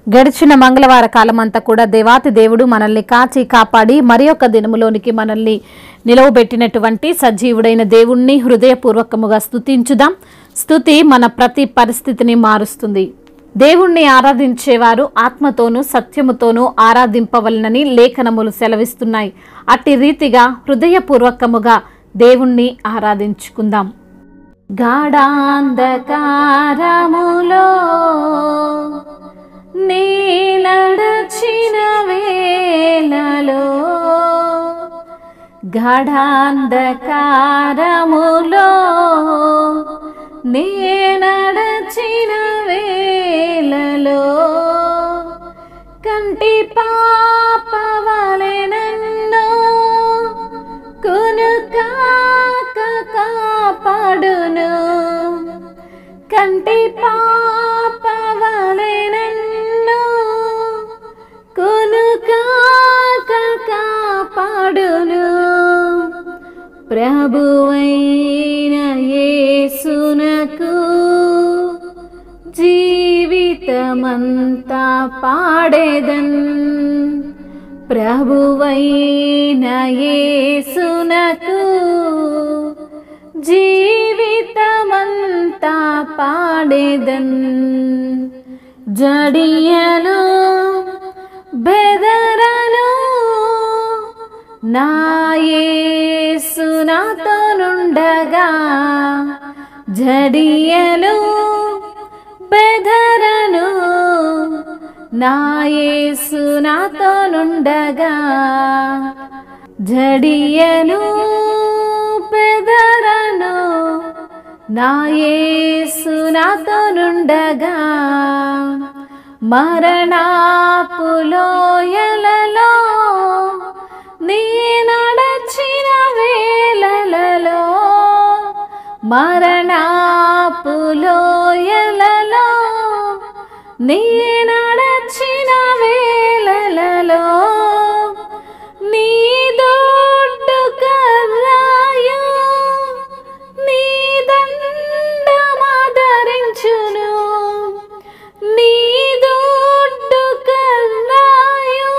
గడిచిన మంగళవార కాలమంతా కూడా దేవాతి దేవుడు మనల్ని కాచి కాపాడి మరి ఒక దినములోనికి మనల్ని నిలవబెట్టినటువంటి సజీవుడైన దేవుణ్ణి హృదయపూర్వకముగా స్తుతించుదాం. స్తుతి మన ప్రతి పరిస్థితిని మారుస్తుంది. దేవుణ్ణి ఆరాధించేవారు ఆత్మతోనూ సత్యముతోనూ ఆరాధింపవలనని లేఖనములు సెలవిస్తున్నాయి. అట్టి రీతిగా హృదయపూర్వకముగా దేవుణ్ణి ఆరాధించుకుందాం. గాఢాంధకారములో నీ నడచిన వేళలో, గాఢాంధకారములో నీ నడచిన వేళలో, కంటి పాపవలె నన్ను కునుకాక కాపాడును, కంటి పాపవలె నన్ను కునుకాక కాపాడును. ప్రభువైన యేసునకు జీవితమంతా పాడేదన్, ప్రభువైన యేసునకు జీవితమంతా పాడేదన్. జడియను బెదరను నా యేసు నాతోనుండగా, జడియను బెదరను నా యేసు నాతోనుండగా, జడియను బెదరను నా యేసు నాతోనుండగా. మరణాపు లోయలలో నీ నడచిన వేళలలో, మరణాపు లోయలలో నీ నడచిన వేళలలో, నీ దొడ్డు కర్రాయు నీ దండమాదరించును, నీ దొడ్డు కర్రాయు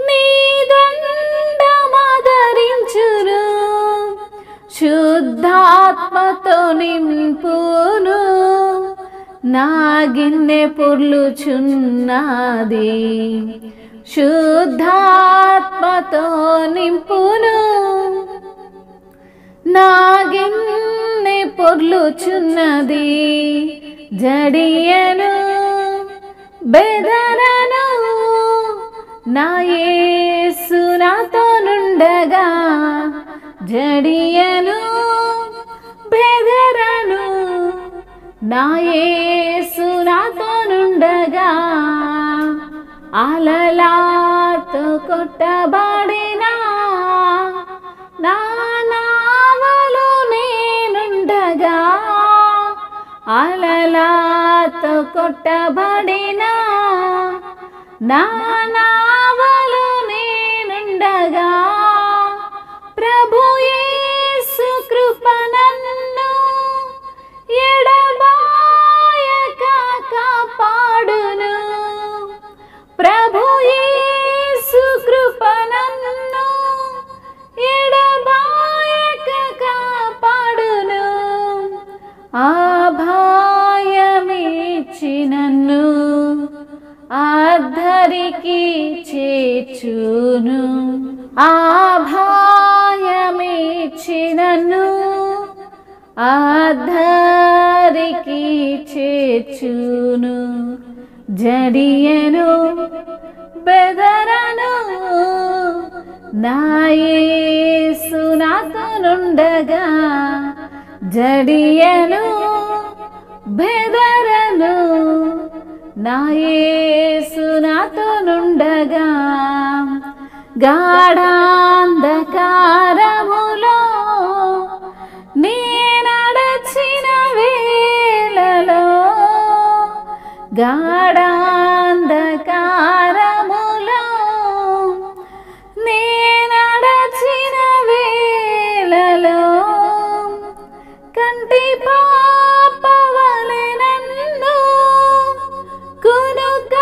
నీ దండమాదరించును. శుద్ధాత్మతో నింపును నా గిన్నె పొర్లుచున్నది, శుద్ధాత్మతో నింపును నా గిన్నె పొర్లుచున్నది. జడియను బెదరను నా యేసు నాతోనుండగా, జడియను బెదరను నా యేసు నాతోనుండగా. అలలాతో కొట్టబడిన నా నావలో నేనుండగా, అలలాతో కొట్టబడిన నా నావలో నేనుండగా, ప్రభు యేసు కృప నన్ను ఎడబాయక కాపాడును, ప్రభు యేసు కృప నన్ను ఎడబాయక కాపాడును. అభయమిచ్చి నన్ను అద్దరికి చేర్చును, అభయమిచ్చి నన్ను అద్దరికి చేర్చును. జడియను బెదరను నా యేసు నాతోనుండగా, జడియను బెదరను నా యేసు నాతోనుండగా. గాఢాంధకారములో నీ నడచిన వేళలో, గాఢాంధకారములో నీ నడచిన వేళలో, కంటి పాపవలె నన్ను కునుక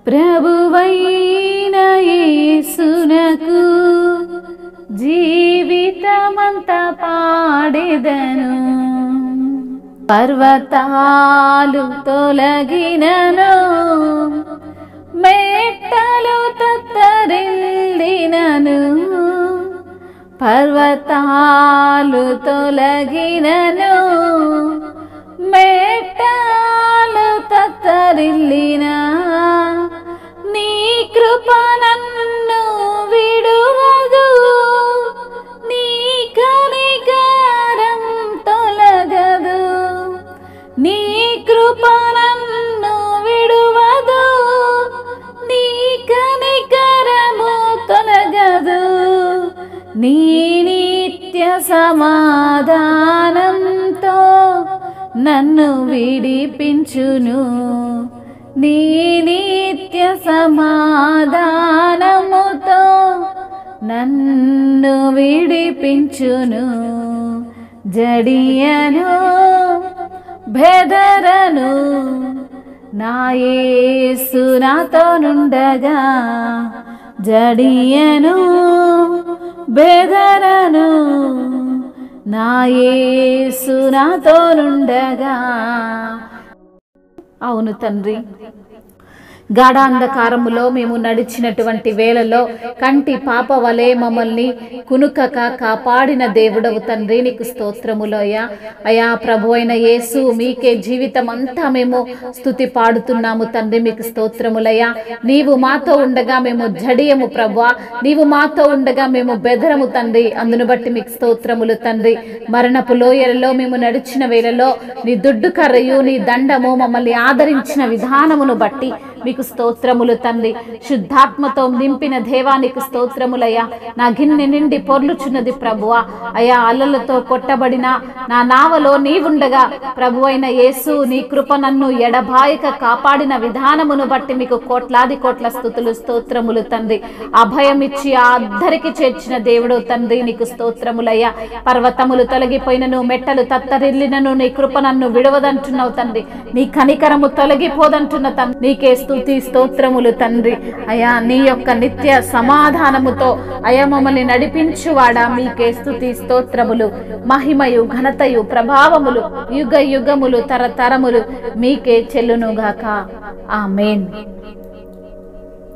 ప్రభువైన యేసునకు జీవితమంతా పాడెదను. పర్వతాలు తొలగినను, మెట్టలు తత్తరిల్లినను. పర్వతాలు తొలగినను, మెట్టలు తత్తరిల్లిన నీ కృప నన్ను విడువదు, నీ కనికరం తొలగదు. నీ కృప నన్ను విడువదు, నీ కనికరము తొలగదు. నీ నిత్య సమాధానంతో నన్ను విడిపించును. నీ నిత్య సమాధానముతో నన్ను విడిపించును. జడియను బెదరను, నా యేసు నాతో నుండగా. జడియను బెదరను, నా యేసు నాతో నుండగా. అవును తండ్రి, గాఢాంధకారములో మేము నడిచినటువంటి వేళలో కంటి పాప వలె మమ్మల్ని కునుకక కాపాడిన దేవుడవు తండ్రి, నీకు స్తోత్రములయ్యా. అయా ప్రభు అయిన యేసు, మీకే జీవితం అంతా మేము స్తుతి పాడుతున్నాము తండ్రి, మీకు స్తోత్రములయ్యా. నీవు మాతో ఉండగా మేము జడియము ప్రభువా, నీవు మాతో ఉండగా మేము బెదరము తండ్రి, అందును బట్టి మీకు స్తోత్రములు తండ్రి. మరణపు లోయలలో మేము నడిచిన వేళలో నీ దుడ్డు కర్రయు నీ దండము మమ్మల్ని ఆదరించిన విధానమును బట్టి మీకు స్తోత్రములు తండ్రి. శుద్ధాత్మతో నింపిన దేవానికి స్తోత్రములయ్యా. నా గిన్నె నిండి పొర్లుచున్నది ప్రభువా. అయా అలలతో కొట్టబడిన నా నావలో నీవుండగా ప్రభు అయిన యేసు, నీ కృప నన్ను ఎడబాయక కాపాడిన విధానమును బట్టి మీకు కోట్లాది కోట్ల స్తుతులు స్తోత్రములు తండ్రి. అభయమిచ్చి ఆ అద్దరికి చేర్చిన దేవుడు తండ్రి, నీకు స్తోత్రములయ్యా. పర్వతములు తొలగిపోయినను, మెట్టలు తత్తరిల్లినను, నీ కృప నన్ను విడవదంటున్నావు తండ్రి. నీ కనికరము తొలగిపోదంటున్న తండ్రి, నీకే స్తుతి స్తోత్రములు తండ్రి. అయా నీ యొక్క నిత్య సమాధానముతో అయా మమ్మల్ని నడిపించువాడా, మీకే స్తుతి స్తోత్రములు. మహిమయు ఘనతయు ప్రభావములు యుగ యుగములు తరతరములు మీకే చెల్లునుగాక. ఆమేన్.